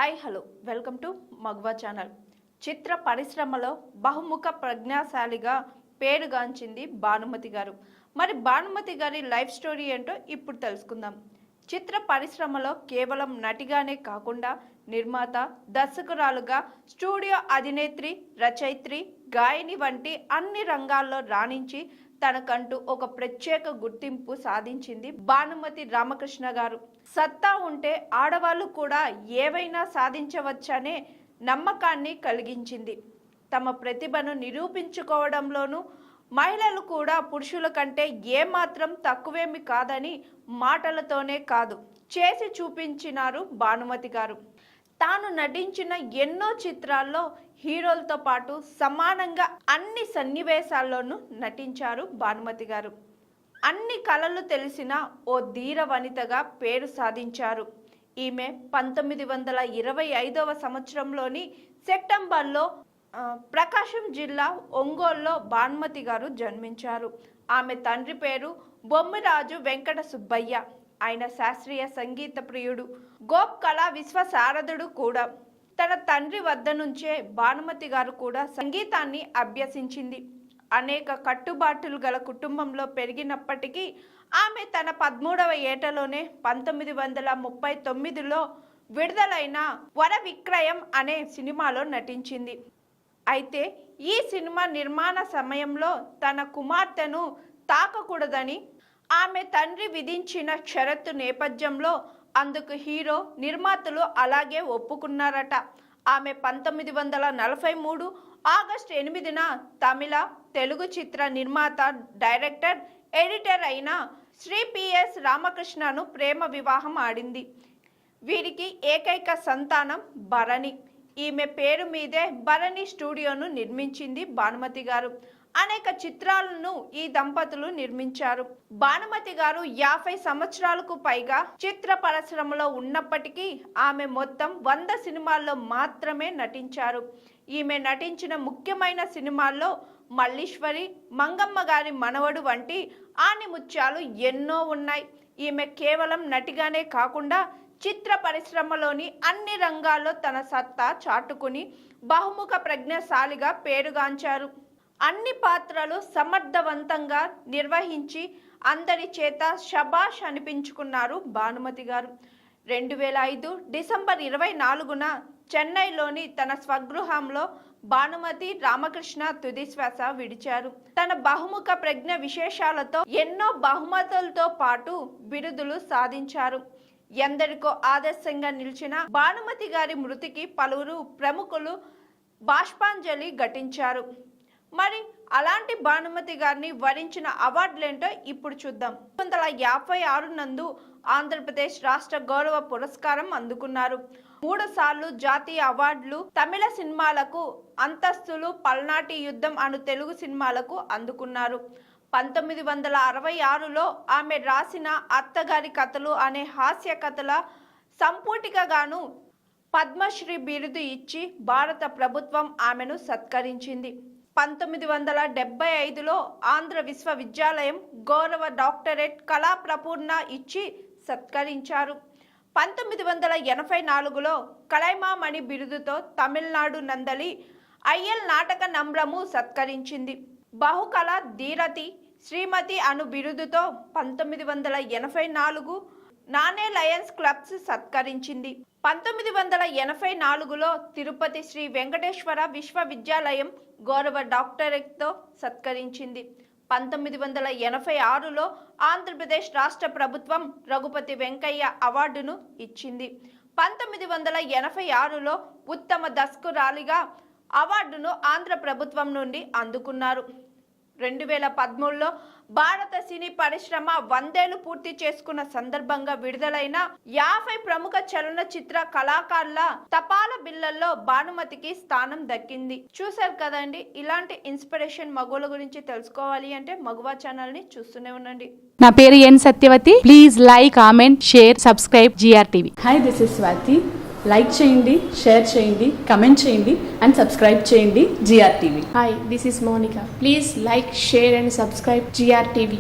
Hi hello welcome to మగ్వా channel. చిత్ర పరిశ్రమలో బహుముఖ ప్రజ్ఞాశాలిగా పేరుగాంచింది భానుమతి గారు. మరి భానుమతి గారి లైఫ్ స్టోరీ ఏంటో ఇప్పుడు తెలుసుకుందాం. చిత్ర పరిశ్రమలో కేవలం నటిగానే కాకుండా నిర్మాత, దర్శకురాలుగా, స్టూడియో అధినేత్రి, రచయిత్రి, గాయని వంటి అన్ని రంగాల్లో రాణించి తనకంటూ ఒక ప్రత్యేక గుర్తింపు సాధించింది భానుమతి రామకృష్ణ గారు. సత్తా ఉంటే ఆడవాళ్ళు కూడా ఏవైనా సాధించవచ్చనే నమ్మకాన్ని కలిగించింది. తమ ప్రతిభను నిరూపించుకోవడంలోనూ మహిళలు కూడా పురుషుల కంటే ఏమాత్రం తక్కువేమి కాదని మాటలతోనే కాదు, చేసి చూపించినారు భానుమతి గారు. తాను నటించిన ఎన్నో చిత్రాల్లో హీరోలతో పాటు సమానంగా అన్ని సన్నివేశాల్లోనూ నటించారు భానుమతి గారు. అన్ని కళలు తెలిసిన ఓ ధీర వనితగా పేరు సాధించారు. ఈమె 1925వ సంవత్సరంలోని సెప్టెంబర్లో ప్రకాశం జిల్లా ఒంగోలులో భానుమతి గారు జన్మించారు. ఆమె తండ్రి పేరు బొమ్మిరాజు వెంకట సుబ్బయ్య. ఆయన శాస్త్రీయ సంగీత ప్రియుడు, గోప్ కళా విశ్వశారదుడు కూడా. తన తండ్రి వద్ద నుంచే భానుమతి గారు కూడా సంగీతాన్ని అభ్యసించింది. అనేక కట్టుబాటులు గల కుటుంబంలో పెరిగినప్పటికీ ఆమె తన 13వ ఏటలోనే 1939లో విడుదలైన వర విక్రయం అనే సినిమాలో నటించింది. అయితే ఈ సినిమా నిర్మాణ సమయంలో తన కుమార్తెను తాకకూడదని ఆమె తండ్రి విధించిన షరతు నేపథ్యంలో అందుకు హీరో, నిర్మాతలు అలాగే ఒప్పుకున్నారట. ఆమె 1943 ఆగస్టు 8న తమిళ, తెలుగు చిత్ర నిర్మాత, డైరెక్టర్, ఎడిటర్ అయిన శ్రీ పిఎస్ రామకృష్ణను ప్రేమ వివాహం ఆడింది. వీరికి ఏకైక సంతానం భరణి. ఈమె పేరు మీదే భరణి స్టూడియోను నిర్మించింది భానుమతి గారు. అనేక చిత్రాలను ఈ దంపతులు నిర్మించారు. భానుమతి గారు 50 సంవత్సరాలకు పైగా చిత్ర పరిశ్రమలో ఉన్నప్పటికీ ఆమె మొత్తం 100 సినిమాల్లో మాత్రమే నటించారు. ఈమె నటించిన ముఖ్యమైన సినిమాల్లో మల్లీశ్వరి, మంగమ్మ గారి మనవడు వంటి ఆణిముత్యాలు ఎన్నో ఉన్నాయి. ఈమె కేవలం నటిగానే కాకుండా చిత్ర పరిశ్రమలోని అన్ని రంగాల్లో తన సత్తా చాటుకుని బహుముఖ ప్రజ్ఞాశాలిగా పేరుగాంచారు. అన్ని పాత్రలు సమర్థవంతంగా నిర్వహించి అందరి చేత శబాష్ అనిపించుకున్నారు భానుమతి గారు. 2005 డిసెంబర్ 24న చెన్నైలోని తన స్వగృహంలో భానుమతి రామకృష్ణ తుదిశ్వాస విడిచారు. తన బహుముఖ ప్రజ్ఞ విశేషాలతో ఎన్నో బహుమతులతో పాటు బిరుదులు సాధించారు. ఎందరికో ఆదర్శంగా నిలిచిన భానుమతి గారి మృతికి పలువురు ప్రముఖులు బాష్పాంజలి ఘటించారు. మరి అలాంటి భానుమతి గారిని వరించిన అవార్డులేంటో ఇప్పుడు చూద్దాం. 1956 నందు ఆంధ్రప్రదేశ్ రాష్ట్ర గౌరవ పురస్కారం అందుకున్నారు. 3 సార్లు జాతీయ అవార్డులు, తమిళ సినిమాలకు అంతస్తులు, పల్నాటి యుద్ధం అను తెలుగు సినిమాలకు అందుకున్నారు. 1966లో ఆమె రాసిన అత్తగారి కథలు అనే హాస్య కథల సంపుటికగాను పద్మశ్రీ బిరుదు ఇచ్చి భారత ప్రభుత్వం ఆమెను సత్కరించింది. 1975లో ఆంధ్ర విశ్వవిద్యాలయం గౌరవ డాక్టరేట్ కళా ప్రపూర్ణ ఇచ్చి సత్కరించారు. 1984లో కలైమామణి బిరుదుతో తమిళనాడు నందలి ఐఎల్ నాటక నమ్రము సత్కరించింది. బహుకళ ధీరతి శ్రీమతి అను బిరుదుతో 1984 నానే లయన్స్ క్లబ్స్ సత్కరించింది. 1984లో తిరుపతి శ్రీ వెంకటేశ్వర విశ్వవిద్యాలయం గౌరవ డాక్టరేట్తో సత్కరించింది. 1986లో ఆంధ్రప్రదేశ్ రాష్ట్ర ప్రభుత్వం రఘుపతి వెంకయ్య అవార్డును ఇచ్చింది. 1986లో ఉత్తమ దర్శకురాలిగా అవార్డును ఆంధ్ర ప్రభుత్వం నుండి అందుకున్నారు. 2013లో భారత సినీ పరిశ్రమ 100 ఏళ్లు పూర్తి చేసుకున్న సందర్భంగా విడుదలైన 50 ప్రముఖ చలనచిత్ర కళాకారుల తపాల బిళ్లల్లో భానుమతికి స్థానం దక్కింది. చూశారు కదండి. ఇలాంటి ఇన్స్పిరేషన్ మగువుల గురించి తెలుసుకోవాలి అంటే మగువా ఛానల్ ని చూస్తూనే ఉండండి. నా పేరు N Satyavati. Please like, comment, share, subscribe GRTV. Hi, this is Swathi. Like చేయండి, షేర్ చేయండి, కమెంట్ చేయండి అండ్ సబ్స్క్రైబ్ చేయండి GRTV. Hi, this is Monica. Please like, share and subscribe GRTV.